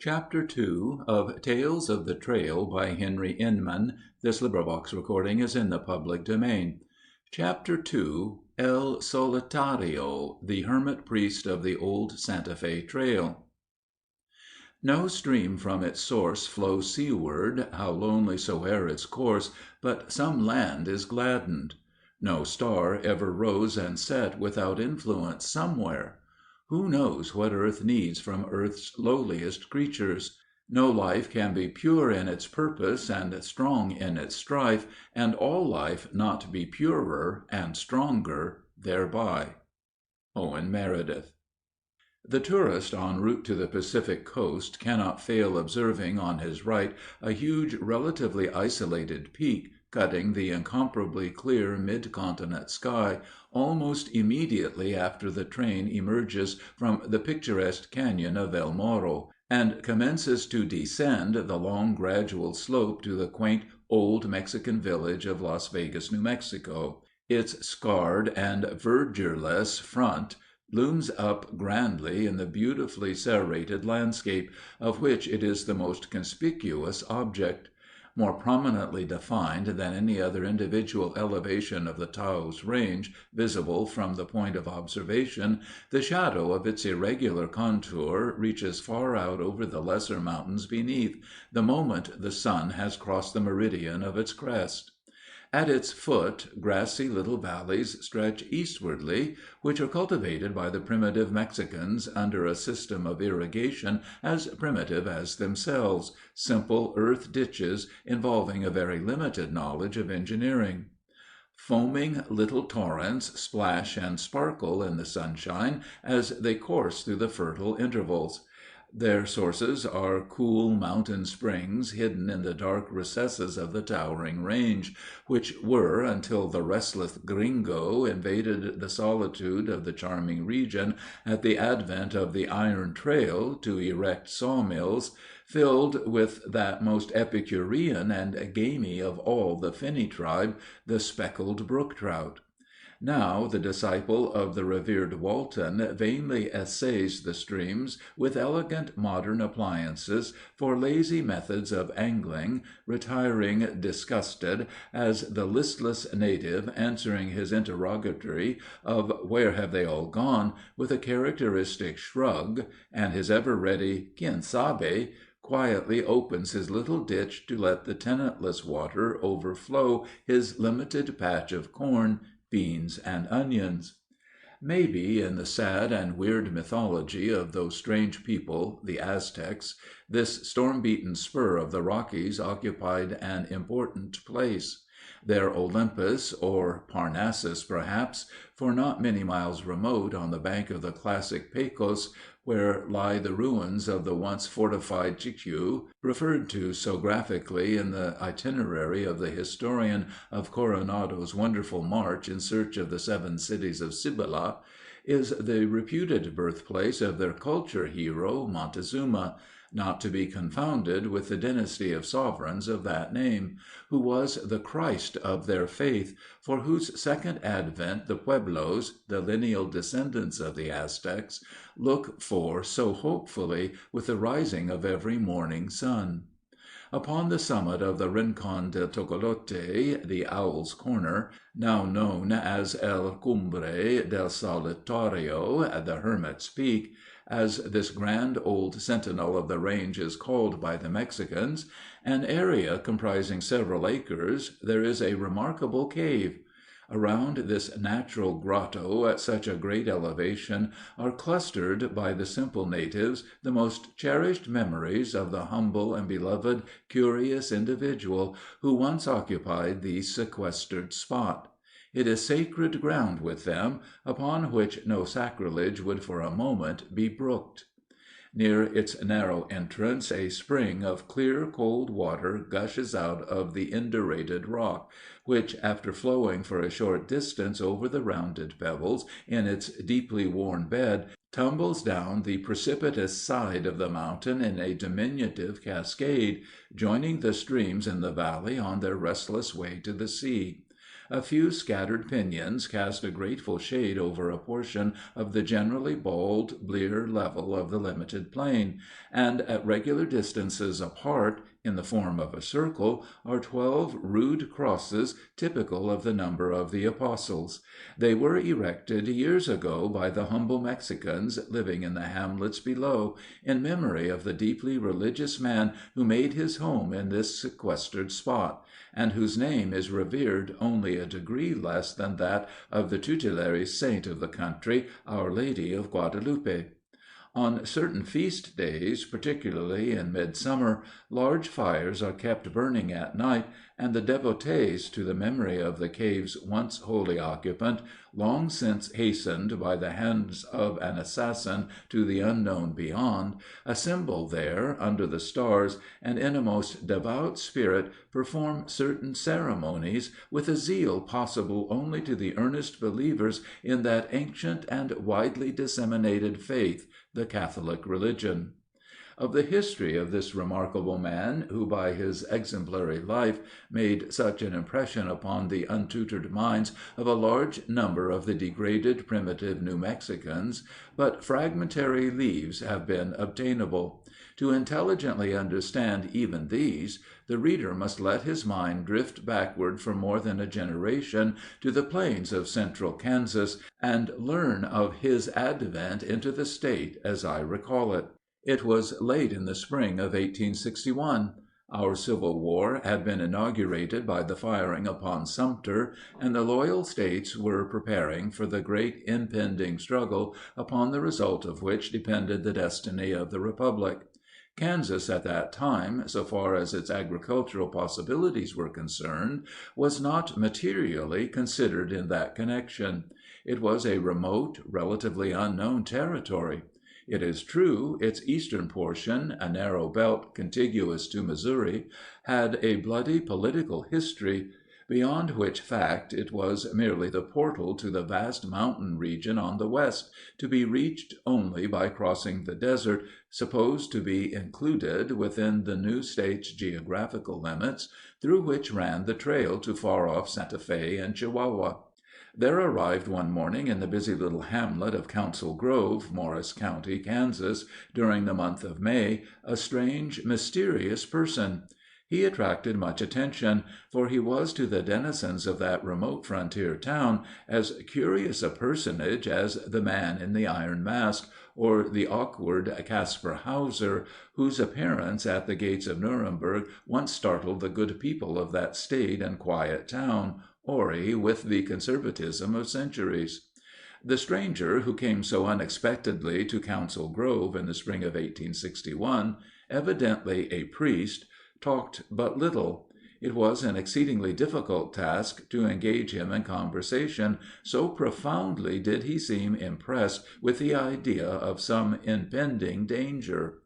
Chapter 2 of Tales of the Trail by Henry Inman. This recording is in the public domain. Chapter 2 El Solitario The Hermit Priest of the Old Santa Fe Trail. No stream from its source flows seaward, how lonely soe'er its course, but some land is gladdened. No star ever rose and set without influence somewhere. Who knows what earth needs from earth's lowliest creatures? No life can be pure in its purpose and strong in its strife, and all life not be purer and stronger thereby. Owen Meredith. The tourist en route to the Pacific coast cannot fail observing on his right a huge, relatively isolated peak, cutting the incomparably clear mid-continent sky, almost immediately after the train emerges from the picturesque cañon of El Morro, and commences to descend the long, gradual slope to the quaint old Mexican village of Las Vegas, New Mexico. Its scarred and verdureless front looms up grandly in the beautifully serrated landscape, of which it is the most conspicuous object. More prominently defined than any other individual elevation of the Taos Range, visible from the point of observation, the shadow of its irregular contour reaches far out over the lesser mountains beneath, the moment the sun has crossed the meridian of its crest. At its foot, grassy little valleys stretch eastwardly, which are cultivated by the primitive Mexicans under a system of irrigation as primitive as themselves, simple earth ditches involving a very limited knowledge of engineering. Foaming little torrents splash and sparkle in the sunshine as they course through the fertile intervals. Their sources are cool mountain springs hidden in the dark recesses of the towering range, which were, until the restless gringo invaded the solitude of the charming region at the advent of the iron trail to erect sawmills, filled with that most epicurean and gamey of all the finny tribe, the speckled brook trout. Now the disciple of the revered Walton vainly essays the streams with elegant modern appliances for lazy methods of angling, retiring disgusted as the listless native answering his interrogatory of "Where have they all gone?" with a characteristic shrug, and his ever ready "Quien sabe?" quietly opens his little ditch to let the tenantless water overflow his limited patch of corn, beans, and onions. Maybe, in the sad and weird mythology of those strange people, the Aztecs, this storm-beaten spur of the Rockies occupied an important place. Their Olympus, or Parnassus perhaps, for not many miles remote on the bank of the classic Pecos, where lie the ruins of the once fortified Chichu, referred to so graphically in the itinerary of the historian of Coronado's wonderful march in search of the 7 cities of Cibola, is the reputed birthplace of their culture hero Montezuma, not to be confounded with the dynasty of sovereigns of that name, who was the Christ of their faith, for whose second advent the Pueblos, the lineal descendants of the Aztecs, look for so hopefully with the rising of every morning sun. Upon the summit of the Rincon del Tocolote, the Owl's Corner, now known as El Cumbre del Solitario, the Hermit's Peak, as this grand old sentinel of the range is called by the Mexicans, an area comprising several acres, there is a remarkable cave. Around this natural grotto at such a great elevation are clustered by the simple natives the most cherished memories of the humble and beloved curious individual who once occupied the sequestered spot. It is sacred ground with them, upon which no sacrilege would for a moment be brooked. Near its narrow entrance a spring of clear, cold water gushes out of the indurated rock, which, after flowing for a short distance over the rounded pebbles in its deeply worn bed, tumbles down the precipitous side of the mountain in a diminutive cascade, joining the streams in the valley on their restless way to the sea. a few scattered pinions cast a grateful shade over a portion of the generally bald, blear level of the limited plain, and at regular distances apart, in the form of a circle, are 12 rude crosses typical of the number of the apostles. They were erected years ago by the humble Mexicans living in the hamlets below, in memory of the deeply religious man who made his home in this sequestered spot, and whose name is revered only a degree less than that of the tutelary saint of the country, Our Lady of Guadalupe. On certain feast days, particularly in midsummer, large fires are kept burning at night, and the devotees, to the memory of the cave's once holy occupant, long since hastened by the hands of an assassin to the unknown beyond, assemble there under the stars, and in a most devout spirit perform certain ceremonies with a zeal possible only to the earnest believers in that ancient and widely disseminated faith, the Catholic religion. Of the history of this remarkable man, who by his exemplary life made such an impression upon the untutored minds of a large number of the degraded primitive New Mexicans, but fragmentary leaves have been obtainable. To intelligently understand even these, the reader must let his mind drift backward for more than a generation to the plains of central Kansas, and learn of his advent into the state as I recall it. It was late in the spring of 1861. Our Civil War had been inaugurated by the firing upon Sumter, and the loyal states were preparing for the great impending struggle upon the result of which depended the destiny of the Republic. Kansas at that time, so far as its agricultural possibilities were concerned, was not materially considered in that connection. It was a remote, relatively unknown territory. It is true, its eastern portion, a narrow belt contiguous to Missouri, had a bloody political history, beyond which fact it was merely the portal to the vast mountain region on the west, to be reached only by crossing the desert, supposed to be included within the new state's geographical limits, through which ran the trail to far-off Santa Fe and Chihuahua. There arrived one morning in the busy little hamlet of Council Grove, Morris County, Kansas, during the month of May, a strange, mysterious person. He attracted much attention, for he was to the denizens of that remote frontier town as curious a personage as the Man in the Iron Mask, or the awkward Caspar Hauser, whose appearance at the gates of Nuremberg once startled the good people of that staid and quiet town, hoary with the conservatism of centuries. The stranger who came so unexpectedly to Council Grove in the spring of 1861, evidently a priest, talked but little. It was an exceedingly difficult task to engage him in conversation, so profoundly did he seem impressed with the idea of some impending danger.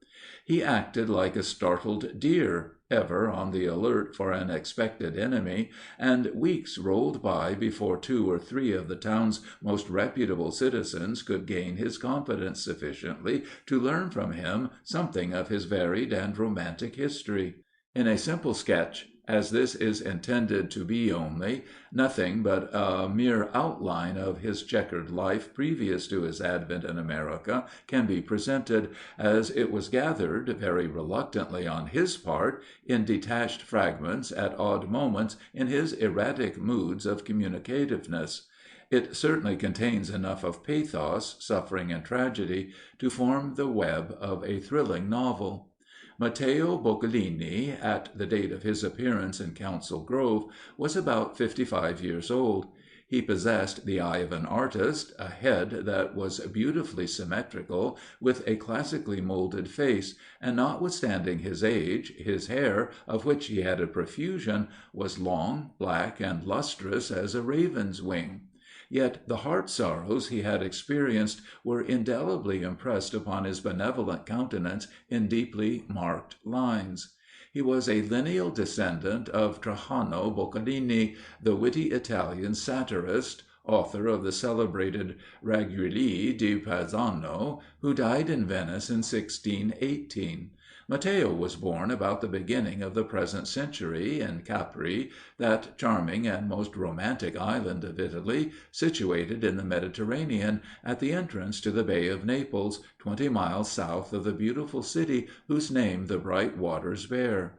He acted like a startled deer, ever on the alert for an expected enemy, and weeks rolled by before 2 or 3 of the town's most reputable citizens could gain his confidence sufficiently to learn from him something of his varied and romantic history. In a simple sketch, as this is intended to be only, nothing but a mere outline of his checkered life previous to his advent in America can be presented, as it was gathered, very reluctantly on his part, in detached fragments at odd moments in his erratic moods of communicativeness. It certainly contains enough of pathos, suffering, and tragedy to form the web of a thrilling novel. Matteo Boccolini, at the date of his appearance in Council Grove, was about 55 years old. He possessed the eye of an artist, a head that was beautifully symmetrical, with a classically molded face, and notwithstanding his age, his hair, of which he had a profusion, was long, black, and lustrous as a raven's wing. Yet the heart sorrows he had experienced were indelibly impressed upon his benevolent countenance in deeply marked lines. He was a lineal descendant of Trajano Boccolini, the witty Italian satirist, author of the celebrated Raggiuli di Pisano, who died in Venice in 1618. Matteo was born about the beginning of the present century, in Capri, that charming and most romantic island of Italy, situated in the Mediterranean, at the entrance to the Bay of Naples, 20 miles south of the beautiful city whose name the bright waters bear.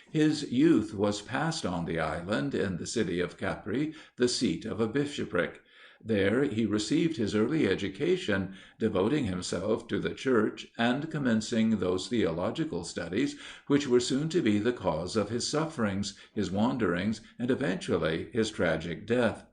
His youth was passed on the island, in the city of Capri, the seat of a bishopric. There he received his early education, devoting himself to the Church, and commencing those theological studies which were soon to be the cause of his sufferings, his wanderings, and eventually his tragic death.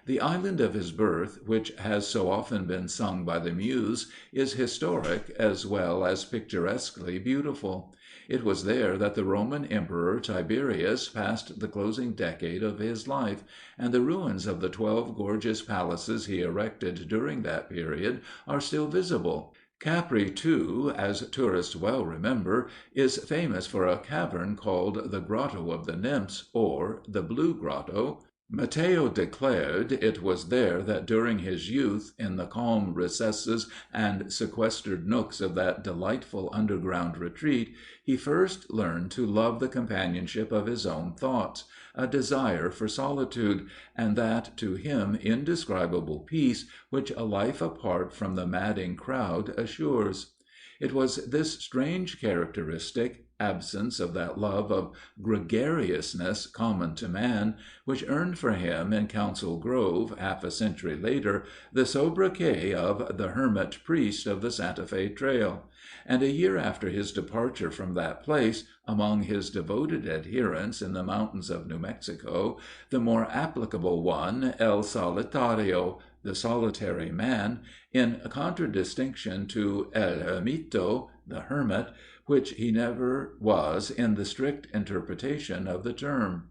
The island of his birth, which has so often been sung by the Muse, is historic as well as picturesquely beautiful. It was there that the Roman Emperor Tiberius passed the closing decade of his life, and the ruins of the 12 gorgeous palaces he erected during that period are still visible. Capri, too, as tourists well remember, is famous for a cavern called the Grotto of the Nymphs, or the Blue Grotto. Matteo declared it was there that during his youth, in the calm recesses and sequestered nooks of that delightful underground retreat, he first learned to love the companionship of his own thoughts, a desire for solitude, and that to him indescribable peace which a life apart from the madding crowd assures. It was this strange characteristic, absence of that love of gregariousness common to man, which earned for him in Council Grove, half a century later, the sobriquet of the Hermit Priest of the Santa Fe Trail; and a year after his departure from that place, among his devoted adherents in the mountains of New Mexico, the more applicable one, El Solitario, the Solitary Man, in contradistinction to El Ermito, the Hermit, which he never was in the strict interpretation of the term.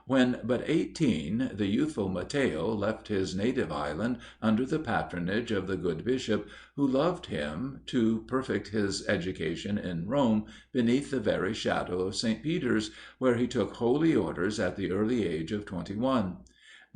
When but 18, the youthful Matteo left his native island under the patronage of the good bishop, who loved him, to perfect his education in Rome, beneath the very shadow of St. Peter's, where he took holy orders at the early age of 21.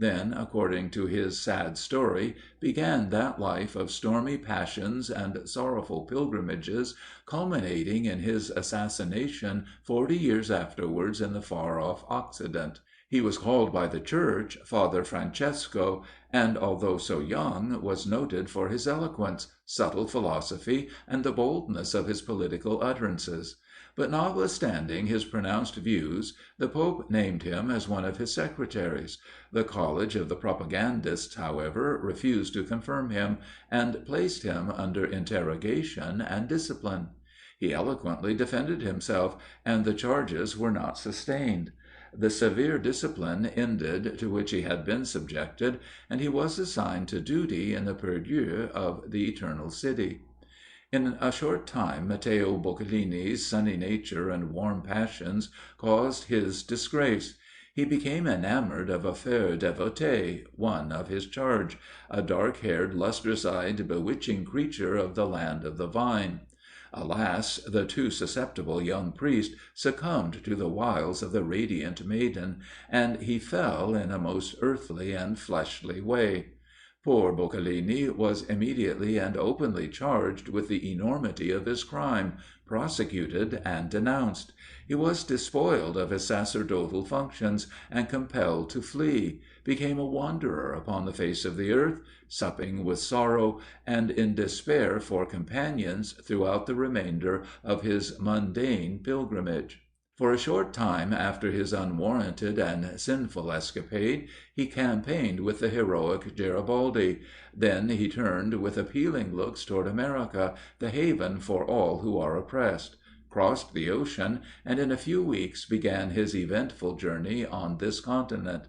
Then, according to his sad story, began that life of stormy passions and sorrowful pilgrimages, culminating in his assassination 40 years afterwards in the far off Occident. He was called by the Church Father Francesco, and, although so young, was noted for his eloquence, subtle philosophy, and the boldness of his political utterances. But notwithstanding his pronounced views, the pope named him as one of his secretaries. The College of the Propagandists, however, refused to confirm him, and placed him under interrogation and discipline. He eloquently defended himself, and the charges were not sustained. The severe discipline ended to which he had been subjected, and he was assigned to duty in the purlieu of the Eternal City. In a short time Matteo Boccalini's sunny nature and warm passions caused his disgrace. He became enamored of a fair devotee, one of his charge, a dark-haired, lustrous-eyed, bewitching creature of the land of the vine. Alas, the too susceptible young priest succumbed to the wiles of the radiant maiden, and he fell in a most earthly and fleshly way. Poor Boccalini was immediately and openly charged with the enormity of his crime, prosecuted and denounced. He was despoiled of his sacerdotal functions, and compelled to flee; became a wanderer upon the face of the earth, supping with sorrow, and in despair for companions throughout the remainder of his mundane pilgrimage. For a short time after his unwarranted and sinful escapade, he campaigned with the heroic Garibaldi; then he turned with appealing looks toward America, the haven for all who are oppressed; crossed the ocean, and in a few weeks began his eventful journey on this continent.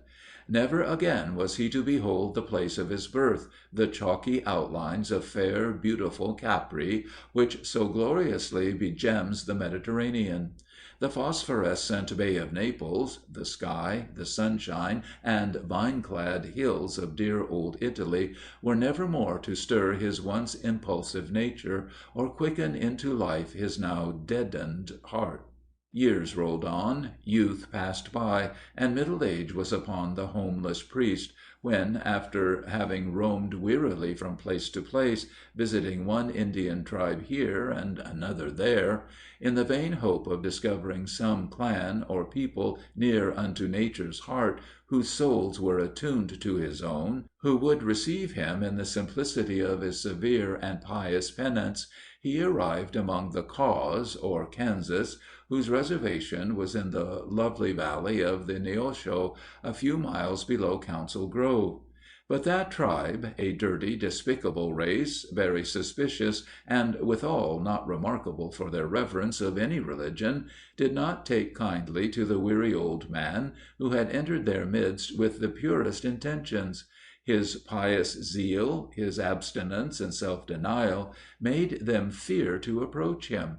Never again was he to behold the place of his birth, the chalky outlines of fair, beautiful Capri, which so gloriously begems the Mediterranean. The phosphorescent Bay of Naples, the sky, the sunshine, and vine-clad hills of dear old Italy were never more to stir his once impulsive nature, or quicken into life his now deadened heart. Years rolled on, youth passed by, and middle age was upon the homeless priest, when, after having roamed wearily from place to place, visiting one Indian tribe here and another there, in the vain hope of discovering some clan or people near unto nature's heart, whose souls were attuned to his own, who would receive him in the simplicity of his severe and pious penance, he arrived among the Kaws, or Kansas, whose reservation was in the lovely valley of the Neosho, a few miles below Council Grove. But that tribe, a dirty, despicable race, very suspicious, and withal not remarkable for their reverence of any religion, did not take kindly to the weary old man, who had entered their midst with the purest intentions. His pious zeal, his abstinence and self-denial, made them fear to approach him.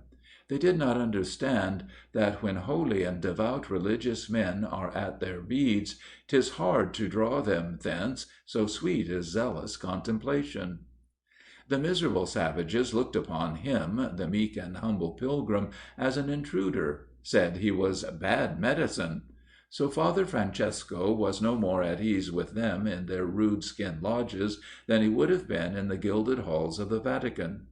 They did not understand that when holy and devout religious men are at their beads, 'tis hard to draw them thence, so sweet is zealous contemplation. The miserable savages looked upon him, the meek and humble pilgrim, as an intruder, said he was bad medicine. So Father Francesco was no more at ease with them in their rude skin lodges than he would have been in the gilded halls of the Vatican.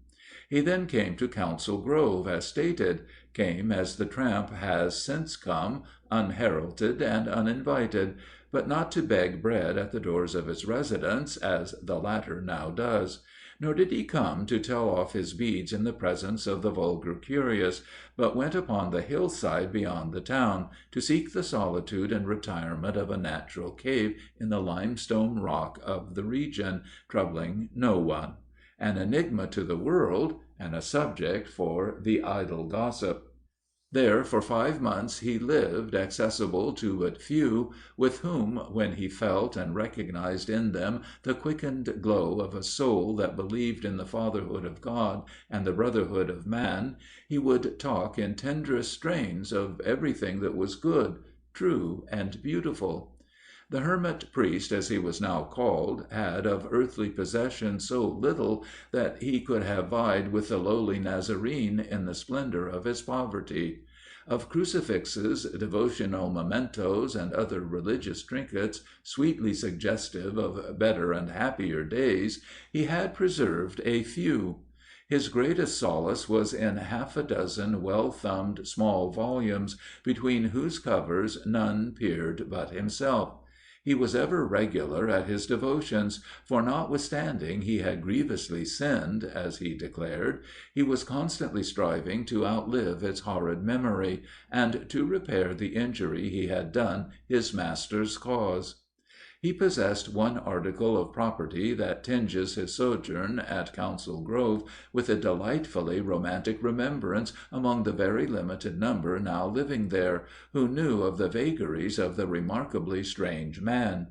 He then came to Council Grove, as stated, came as the tramp has since come, unheralded and uninvited, but not to beg bread at the doors of his residence, as the latter now does. Nor did he come to tell off his beads in the presence of the vulgar curious, but went upon the hillside beyond the town, to seek the solitude and retirement of a natural cave in the limestone rock of the region, troubling no one. An enigma to the world, and a subject for the idle gossip. There for 5 months he lived, accessible to but few, with whom, when he felt and recognized in them the quickened glow of a soul that believed in the fatherhood of God and the brotherhood of man, he would talk in tenderest strains of everything that was good, true, and beautiful. The hermit priest, as he was now called, had of earthly possessions so little that he could have vied with the lowly Nazarene in the splendor of his poverty. Of crucifixes, devotional mementos, and other religious trinkets, sweetly suggestive of better and happier days, he had preserved a few. His greatest solace was in half a dozen well-thumbed small volumes, between whose covers none peered but himself. He was ever regular at his devotions, for notwithstanding he had grievously sinned, as he declared, he was constantly striving to outlive its horrid memory, and to repair the injury he had done his Master's cause. He possessed one article of property that tinges his sojourn at Council Grove with a delightfully romantic remembrance among the very limited number now living there, who knew of the vagaries of the remarkably strange man.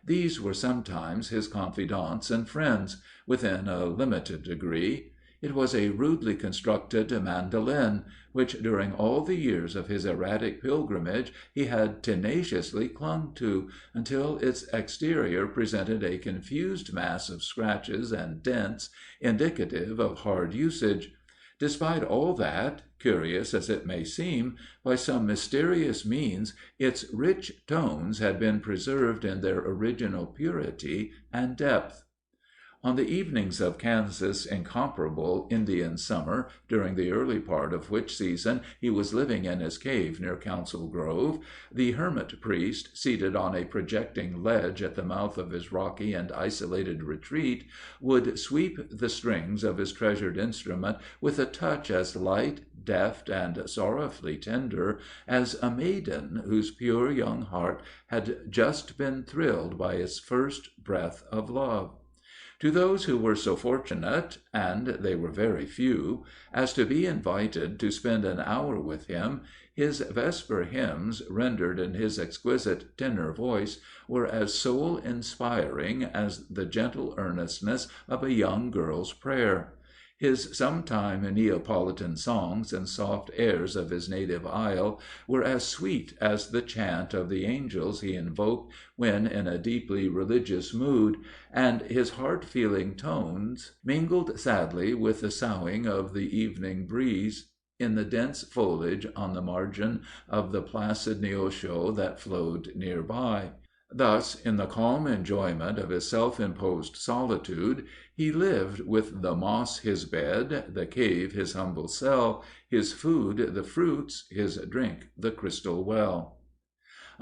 These were sometimes his confidants and friends, within a limited degree. It was a rudely constructed mandolin, which during all the years of his erratic pilgrimage he had tenaciously clung to, until its exterior presented a confused mass of scratches and dents, indicative of hard usage. Despite all that, curious as it may seem, by some mysterious means its rich tones had been preserved in their original purity and depth. On the evenings of Kansas' incomparable Indian summer, during the early part of which season he was living in his cave near Council Grove, the hermit priest, seated on a projecting ledge at the mouth of his rocky and isolated retreat, would sweep the strings of his treasured instrument with a touch as light, deft, and sorrowfully tender as a maiden whose pure young heart had just been thrilled by its first breath of love. To those who were so fortunate, and they were very few, as to be invited to spend an hour with him, his vesper hymns, rendered in his exquisite tenor voice, were as soul-inspiring as the gentle earnestness of a young girl's prayer. His sometime Neapolitan songs and soft airs of his native isle were as sweet as the chant of the angels he invoked when in a deeply religious mood, and his heart-feeling tones mingled sadly with the soughing of the evening breeze. in the dense foliage on the margin of the placid Neosho that flowed near by. Thus, in the calm enjoyment of his self–imposed solitude, he lived with the moss his bed, the cave his humble cell, his food the fruits, his drink the crystal well.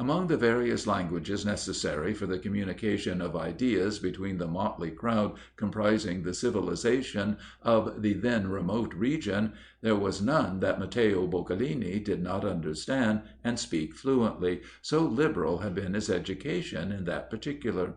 Among the various languages necessary for the communication of ideas between the motley crowd comprising the civilization of the then remote region, there was none that Matteo Boccalini did not understand and speak fluently, so liberal had been his education in that particular.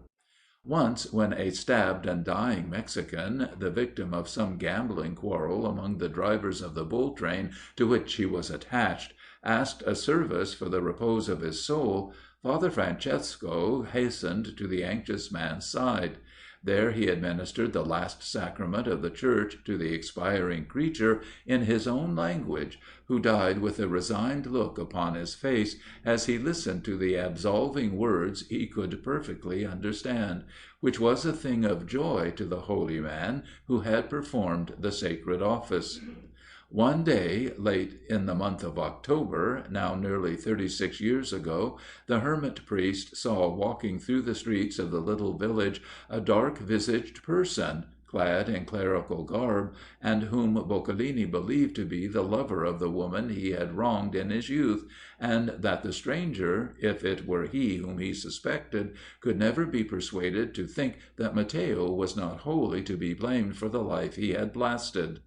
Once, when a stabbed and dying Mexican, the victim of some gambling quarrel among the drivers of the bull train to which he was attached, asked a service for the repose of his soul, Father Francesco hastened to the anxious man's side. There he administered the last sacrament of the Church to the expiring creature in his own language, who died with a resigned look upon his face, as he listened to the absolving words he could perfectly understand, which was a thing of joy to the holy man who had performed the sacred office. One day, late in the month of October, now nearly 36 years ago, the hermit priest saw walking through the streets of the little village a dark–visaged person, clad in clerical garb, and whom Boccalini believed to be the lover of the woman he had wronged in his youth, and that the stranger, if it were he whom he suspected, could never be persuaded to think that Matteo was not wholly to be blamed for the life he had blasted.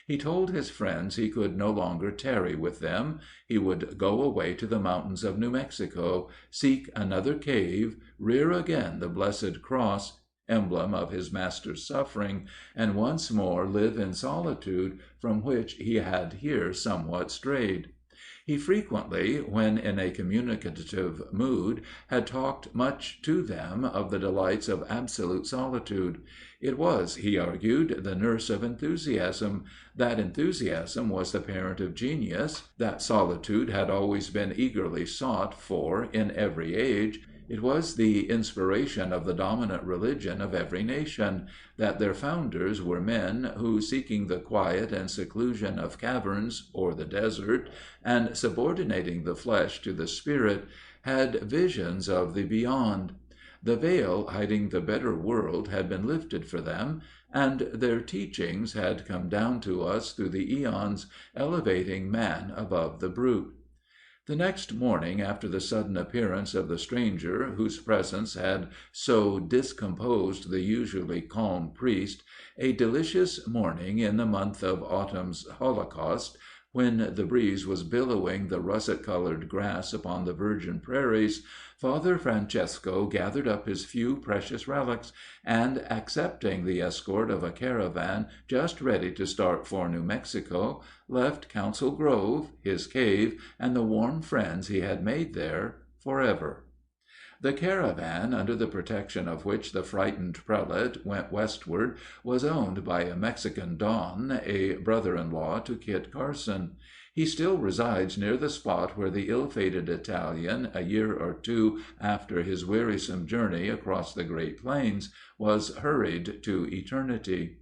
He told his friends he could no longer tarry with them. He would go away to the mountains of New Mexico, seek another cave, rear again the blessed cross, emblem of his Master's suffering, and once more live in solitude, from which he had here somewhat strayed. He frequently, when in a communicative mood, had talked much to them of the delights of absolute solitude. It was, he argued, the nurse of enthusiasm; that enthusiasm was the parent of genius; that solitude had always been eagerly sought for in every age; it was the inspiration of the dominant religion of every nation; that their founders were men who, seeking the quiet and seclusion of caverns or the desert, and subordinating the flesh to the spirit, had visions of the beyond. The veil hiding the better world had been lifted for them, and their teachings had come down to us through the eons, elevating man above the brute. The next morning after the sudden appearance of the stranger whose presence had so discomposed the usually calm priest, a delicious morning in the month of autumn's holocaust, when the breeze was billowing the russet–colored grass upon the virgin prairies, Father Francesco gathered up his few precious relics, and, accepting the escort of a caravan just ready to start for New Mexico, left Council Grove, his cave, and the warm friends he had made there, forever. The caravan, under the protection of which the frightened prelate went westward, was owned by a Mexican Don, a brother–in–law to Kit Carson. He still resides near the spot where the ill–fated Italian, a year or two after his wearisome journey across the Great Plains, was hurried to eternity.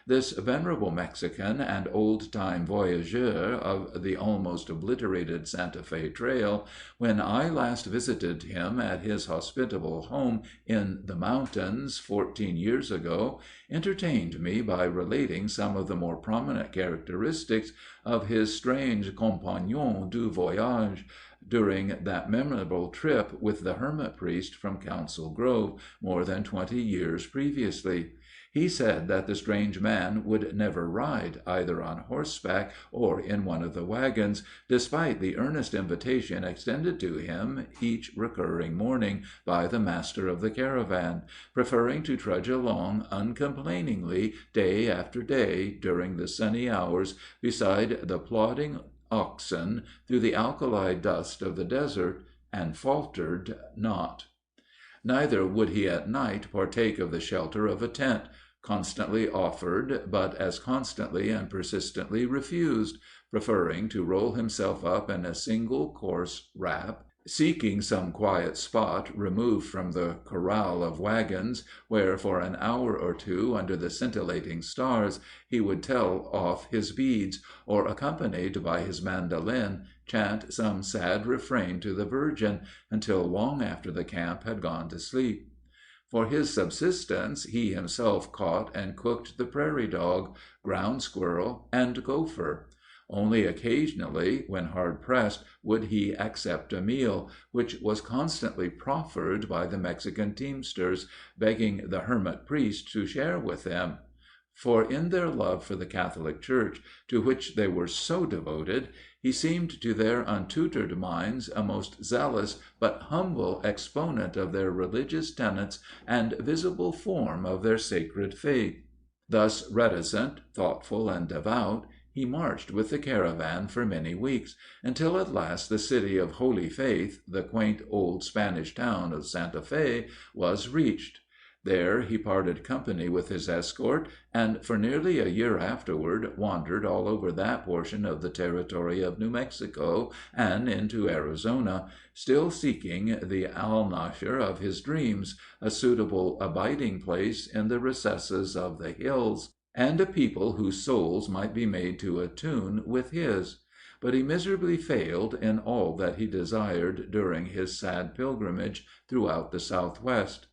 This venerable Mexican and old–time voyageur of the almost obliterated Santa Fe trail, when I last visited him at his hospitable home in the mountains 14 years ago, entertained me by relating some of the more prominent characteristics of his strange compagnon du voyage, during that memorable trip with the hermit priest from Council Grove, more than 20 years previously. He said that the strange man would never ride, either on horseback or in one of the wagons, despite the earnest invitation extended to him each recurring morning by the master of the caravan, preferring to trudge along uncomplainingly day after day, during the sunny hours, beside the plodding oxen through the alkali dust of the desert, and faltered not. Neither would he at night partake of the shelter of a tent, constantly offered, but as constantly and persistently refused, preferring to roll himself up in a single coarse wrap, Seeking some quiet spot removed from the corral of wagons, where for an hour or two, under the scintillating stars, he would tell off his beads, or, accompanied by his mandolin, chant some sad refrain to the Virgin, until long after the camp had gone to sleep. For his subsistence he himself caught and cooked the prairie dog, ground squirrel, and gopher. Only occasionally, when hard pressed, would he accept a meal, which was constantly proffered by the Mexican teamsters, begging the hermit priest to share with them; for in their love for the Catholic Church, to which they were so devoted, he seemed to their untutored minds a most zealous but humble exponent of their religious tenets and visible form of their sacred faith. Thus reticent, thoughtful, and devout, he marched with the caravan for many weeks, until at last the city of Holy Faith, the quaint old Spanish town of Santa Fe, was reached. There he parted company with his escort, and for nearly a year afterward wandered all over that portion of the territory of New Mexico and into Arizona, still seeking the Alnaschar of his dreams, a suitable abiding place in the recesses of the hills, and a people whose souls might be made to attune with his. But he miserably failed in all that he desired during his sad pilgrimage throughout the Southwest.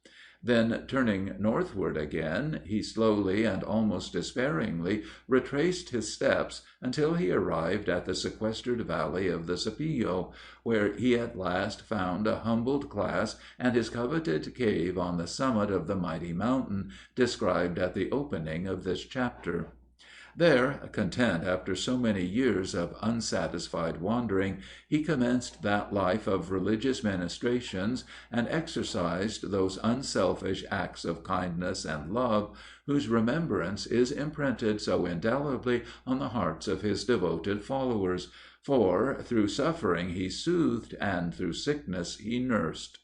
Then, turning northward again, he slowly and almost despairingly retraced his steps until he arrived at the sequestered valley of the Sapillo, where he at last found a humbled class and his coveted cave on the summit of the mighty mountain described at the opening of this chapter. There, content after so many years of unsatisfied wandering, he commenced that life of religious ministrations, and exercised those unselfish acts of kindness and love, whose remembrance is imprinted so indelibly on the hearts of his devoted followers, for through suffering he soothed, and through sickness he nursed.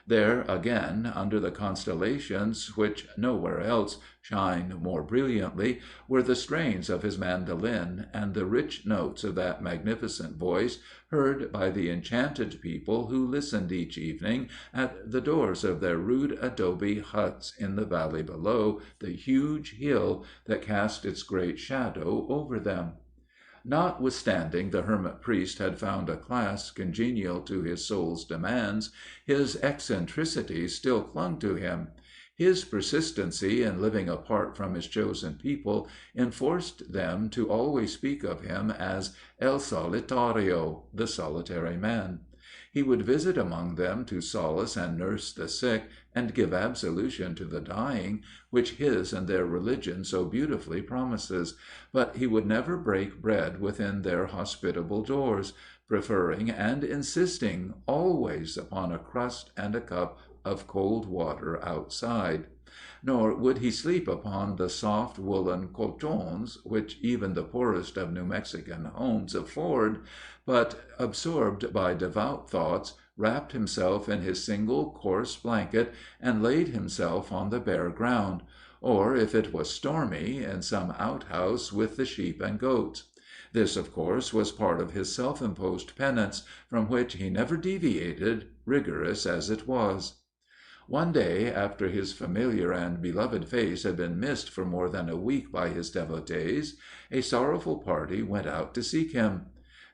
There, again, under the constellations which nowhere else shine more brilliantly, were the strains of his mandolin, and the rich notes of that magnificent voice, heard by the enchanted people who listened each evening at the doors of their rude adobe huts in the valley below the huge hill that cast its great shadow over them. Notwithstanding the hermit priest had found a class congenial to his soul's demands, his eccentricities still clung to him. His persistency in living apart from his chosen people enforced them to always speak of him as El Solitario the Solitary Man. He would visit among them to solace and nurse the sick, and give absolution to the dying, which his and their religion so beautifully promises, but he would never break bread within their hospitable doors, preferring and insisting always upon a crust and a cup of cold water outside. Nor would he sleep upon the soft woolen colchons which even the poorest of New Mexican homes afford, but, absorbed by devout thoughts, wrapped himself in his single coarse blanket, and laid himself on the bare ground; or, if it was stormy, in some outhouse with the sheep and goats. This, of course, was part of his self-imposed penance, from which he never deviated, rigorous as it was. One day, after his familiar and beloved face had been missed for more than a week by his devotees, a sorrowful party went out to seek him.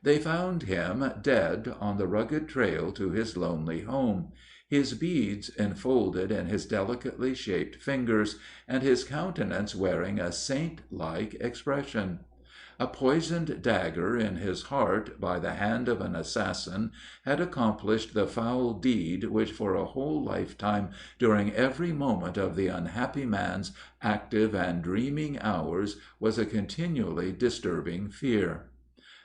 They found him dead on the rugged trail to his lonely home, his beads enfolded in his delicately shaped fingers, and his countenance wearing a saint-like expression. A poisoned dagger in his heart, by the hand of an assassin, had accomplished the foul deed which for a whole lifetime, during every moment of the unhappy man's active and dreaming hours, was a continually disturbing fear.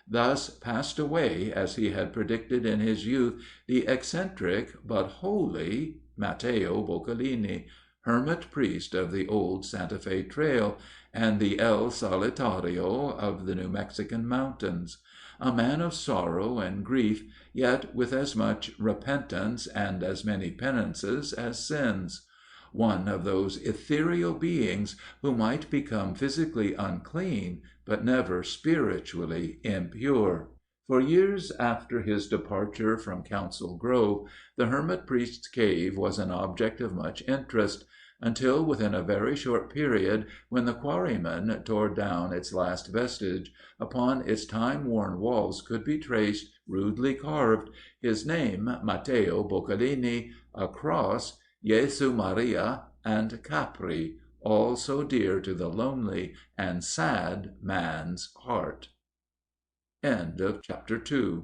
Thus passed away, as he had predicted in his youth, the eccentric but holy Mateo Boccalini, hermit priest of the old Santa Fe Trail, and the El Solitario of the New Mexican mountains; a man of sorrow and grief, yet with as much repentance and as many penances as sins; one of those ethereal beings who might become physically unclean, but never spiritually impure. For years after his departure from Council Grove, the hermit priest's cave was an object of much interest, until within a very short period, when the quarrymen tore down its last vestige, upon its time worn walls could be traced, rudely carved, his name, Matteo Boccalini, a cross, Jesu Maria, and Capri, all so dear to the lonely and sad man's heart. Chapter 3